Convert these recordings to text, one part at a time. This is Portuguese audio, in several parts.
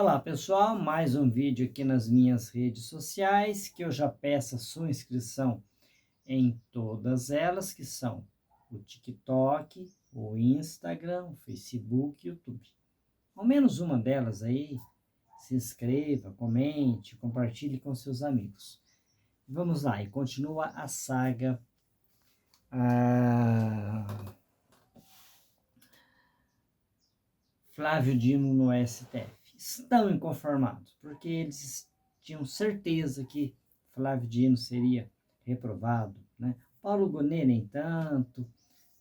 Olá pessoal, mais um vídeo aqui nas minhas redes sociais, que eu já peço a sua inscrição em todas elas, que são o TikTok, o Instagram, o Facebook e o YouTube. Ao menos uma delas aí, se inscreva, comente, compartilhe com seus amigos. Vamos lá, e continua a saga Flávio Dino no STF. Estão inconformados, porque eles tinham certeza que Flávio Dino seria reprovado, né? Paulo Gonet nem tanto,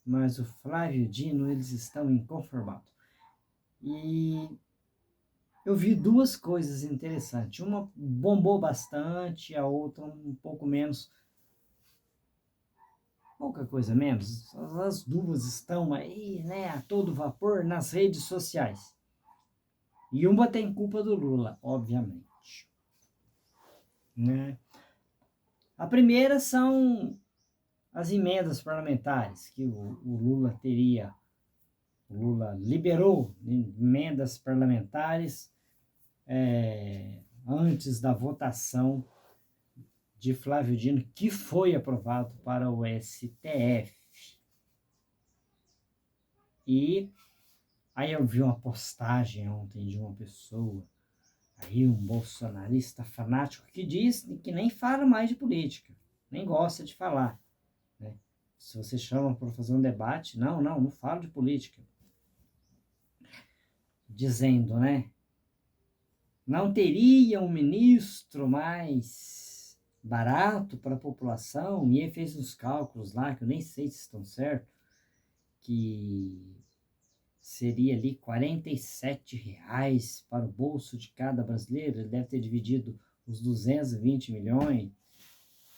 mas o Flávio Dino eles estão inconformados. E eu vi duas coisas interessantes. Uma bombou bastante, a outra um pouco menos, pouca coisa menos. As duas estão aí, né, a todo vapor nas redes sociais. E uma tem culpa do Lula, obviamente, né? A primeira são as emendas parlamentares, que o Lula liberou emendas parlamentares antes da votação de Flávio Dino, que foi aprovado para o STF. E aí eu vi uma postagem ontem de uma pessoa, aí um bolsonarista fanático, que diz que nem fala mais de política, nem gosta de falar, né? Se você chama para fazer um debate, não falo de política. Dizendo, né? Não teria um ministro mais barato para a população? E ele fez uns cálculos lá, que eu nem sei se estão certos, que seria ali R$ 47 para o bolso de cada brasileiro. Ele deve ter dividido os 220 milhões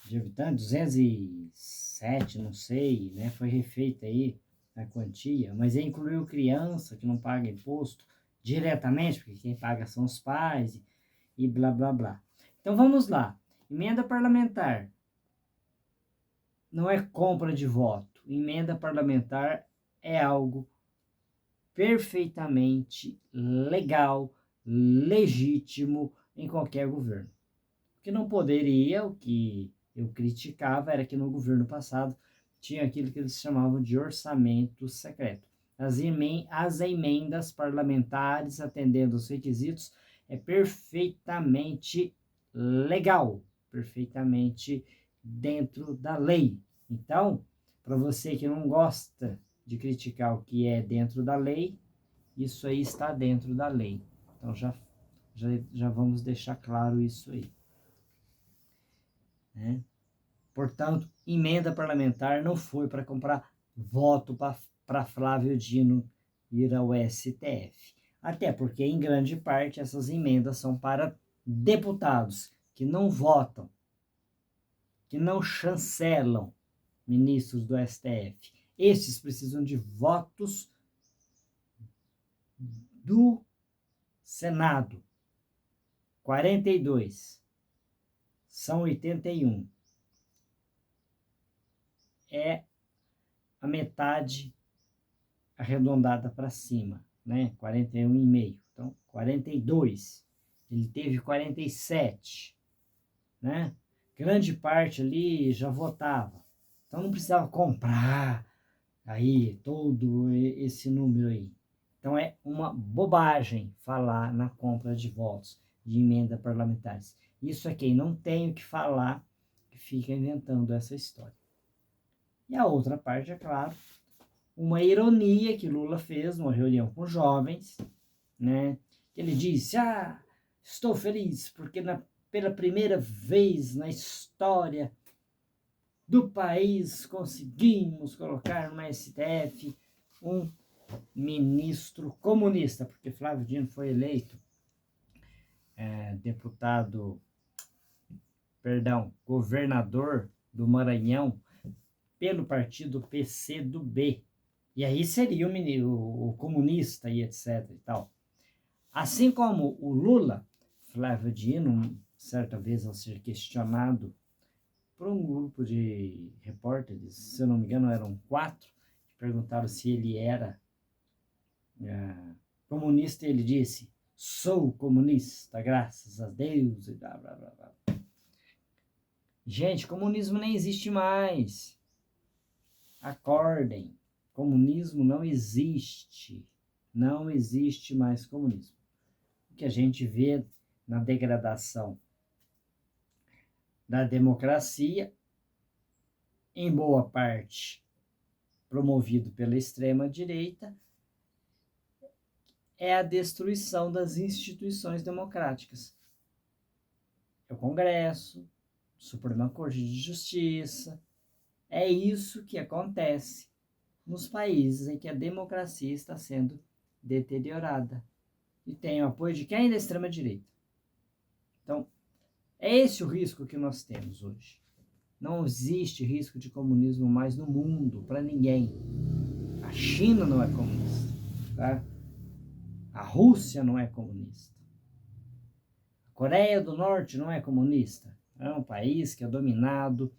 de habitantes, 207, não sei, né? Foi refeita aí a quantia, mas ele incluiu criança que não paga imposto diretamente, porque quem paga são os pais e blá blá blá. Então vamos lá. Emenda parlamentar não é compra de voto. Emenda parlamentar é algo perfeitamente legal, legítimo em qualquer governo. O que não poderia, o que eu criticava, era que no governo passado tinha aquilo que eles chamavam de orçamento secreto. As emendas parlamentares, atendendo os requisitos, é perfeitamente legal, perfeitamente dentro da lei. Então, para você que não gosta de criticar o que é dentro da lei, isso aí está dentro da lei. Então, já vamos deixar claro isso aí, né? Portanto, emenda parlamentar não foi para comprar voto para Flávio Dino ir ao STF. Até porque, em grande parte, essas emendas são para deputados que não votam, que não chancelam ministros do STF. Estes precisam de votos do Senado. 42. São 81. É a metade arredondada para cima, né? 41,5. Então, 42. Ele teve 47, né? Grande parte ali já votava. Então não precisava comprar aí todo esse número aí. Então é uma bobagem falar na compra de votos de emenda parlamentares. Isso é quem não tem o que falar que fica inventando essa história. E a outra parte, é claro, uma ironia que Lula fez numa reunião com jovens, né? Ele disse: estou feliz porque pela primeira vez na história do país conseguimos colocar no STF um ministro comunista, porque Flávio Dino foi eleito governador do Maranhão pelo partido PCdoB. E aí seria o comunista e etc. e tal. Assim como o Lula, Flávio Dino, certa vez ao ser questionado por um grupo de repórteres, se eu não me engano eram 4, que perguntaram se ele era comunista, e ele disse: Sou comunista, graças a Deus, e blá, blá, blá, blá. Gente, comunismo nem existe mais. Acordem. Comunismo não existe. Não existe mais comunismo. O que a gente vê na degradação da democracia, em boa parte promovido pela extrema-direita, é a destruição das instituições democráticas. É o Congresso, Suprema Corte de Justiça. É isso que acontece nos países em que a democracia está sendo deteriorada. E tem o apoio de quem? Da extrema-direita. Então, é esse o risco que nós temos hoje. Não existe risco de comunismo mais no mundo, para ninguém. A China não é comunista, tá? A Rússia não é comunista. A Coreia do Norte não é comunista. É um país que é dominado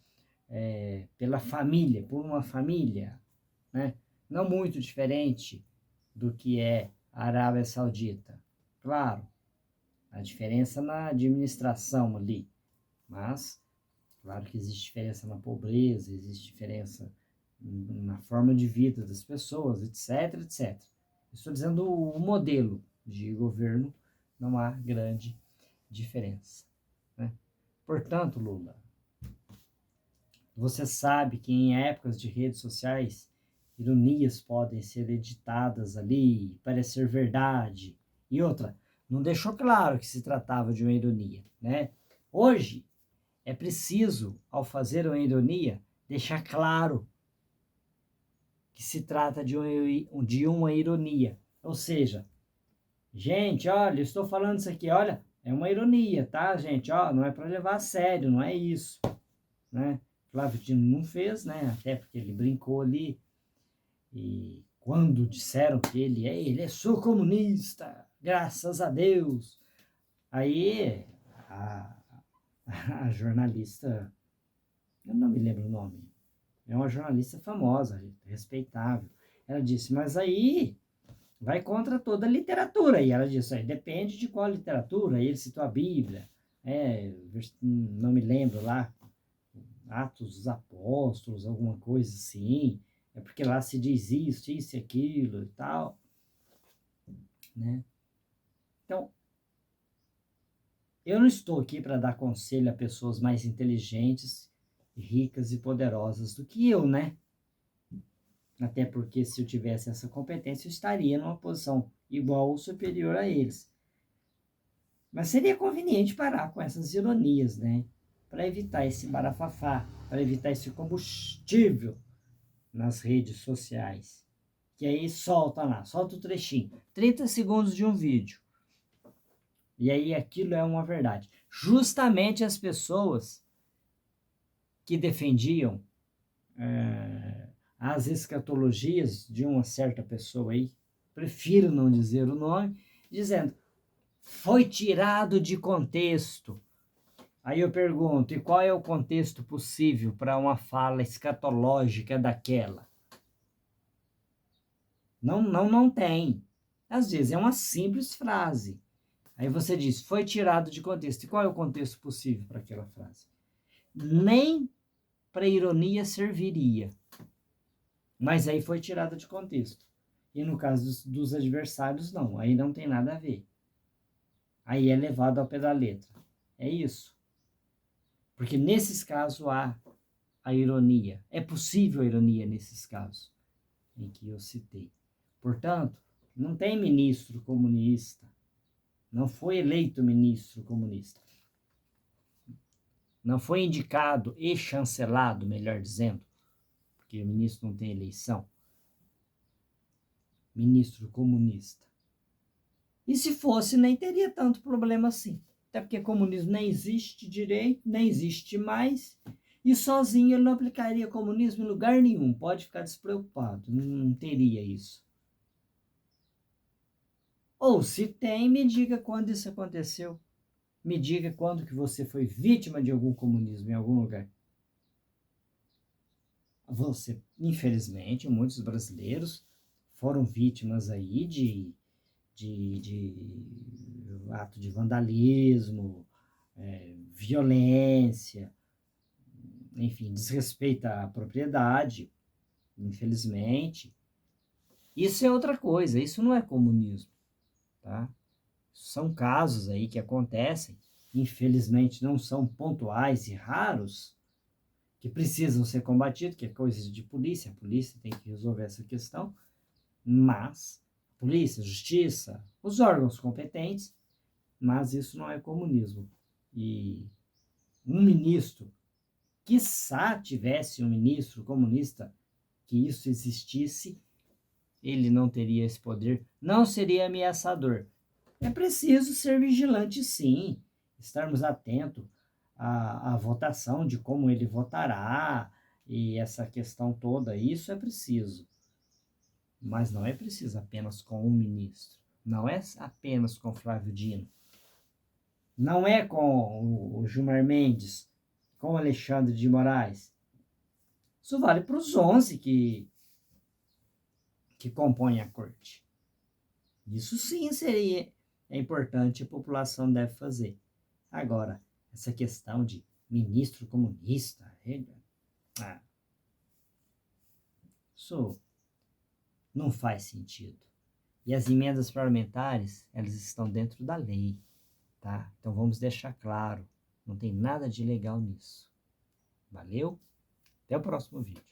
pela família, por uma família, né? Não muito diferente do que é a Arábia Saudita. Claro, a diferença na administração ali, mas claro que existe diferença na pobreza, existe diferença na forma de vida das pessoas, etc, etc. Estou dizendo o modelo de governo, não há grande diferença, né? Portanto, Lula, você sabe que em épocas de redes sociais, ironias podem ser editadas ali, parecer verdade. E outra, não deixou claro que se tratava de uma ironia, né? Hoje, é preciso, ao fazer uma ironia, deixar claro que se trata de uma ironia. Ou seja, gente, olha, estou falando isso aqui, olha, é uma ironia, tá, gente? Ó, não é para levar a sério, não é isso, né? Flávio Dino não fez, né? Até porque ele brincou ali. E quando disseram que ele é sou comunista, graças a Deus. Aí a jornalista, eu não me lembro o nome, é uma jornalista famosa, respeitável. Ela disse, mas aí vai contra toda a literatura. E ela disse, aí depende de qual literatura. Aí ele citou a Bíblia, não me lembro lá, Atos dos Apóstolos, alguma coisa assim. É porque lá se diz isso e aquilo e tal, né? Então, eu não estou aqui para dar conselho a pessoas mais inteligentes, ricas e poderosas do que eu, né? Até porque se eu tivesse essa competência, eu estaria numa posição igual ou superior a eles. Mas seria conveniente parar com essas ironias, né? Para evitar esse barafafá, para evitar esse combustível nas redes sociais. Que aí solta lá, solta o trechinho. 30 segundos de um vídeo. E aí aquilo é uma verdade. Justamente as pessoas que defendiam as escatologias de uma certa pessoa aí, prefiro não dizer o nome, dizendo, foi tirado de contexto. Aí eu pergunto, e qual é o contexto possível para uma fala escatológica daquela? Não tem. Às vezes é uma simples frase. Aí você diz, foi tirado de contexto. E qual é o contexto possível para aquela frase? Nem para ironia serviria. Mas aí foi tirado de contexto. E no caso dos adversários, não. Aí não tem nada a ver. Aí é levado ao pé da letra. É isso. Porque nesses casos há a ironia. É possível a ironia nesses casos em que eu citei. Portanto, não tem ministro comunista. Não foi eleito ministro comunista. Não foi indicado e chancelado, melhor dizendo, porque o ministro não tem eleição, ministro comunista. E se fosse, nem teria tanto problema assim. Até porque comunismo nem existe direito, nem existe mais, e sozinho ele não aplicaria comunismo em lugar nenhum. Pode ficar despreocupado, não teria isso. Ou se tem, me diga quando isso aconteceu. Me diga quando que você foi vítima de algum comunismo em algum lugar. Você, infelizmente, muitos brasileiros foram vítimas aí de de ato de vandalismo, violência, enfim, desrespeita a propriedade, infelizmente. Isso é outra coisa, isso não é comunismo, tá? São casos aí que acontecem, infelizmente não são pontuais e raros, que precisam ser combatidos, que é coisa de polícia, a polícia tem que resolver essa questão, mas polícia, justiça, os órgãos competentes, mas isso não é comunismo. E um ministro, quiçá tivesse um ministro comunista, que isso existisse, ele não teria esse poder, não seria ameaçador. É preciso ser vigilante, sim, estarmos atentos à votação, de como ele votará, e essa questão toda, isso é preciso. Mas não é preciso apenas com um ministro, não é apenas com Flávio Dino, não é com o Gilmar Mendes, com o Alexandre de Moraes. Isso vale para os 11 que compõem a corte. Isso sim é importante, a população deve fazer. Agora, essa questão de ministro comunista, isso não faz sentido. E as emendas parlamentares, elas estão dentro da lei, tá? Então vamos deixar claro, não tem nada de legal nisso. Valeu? Até o próximo vídeo.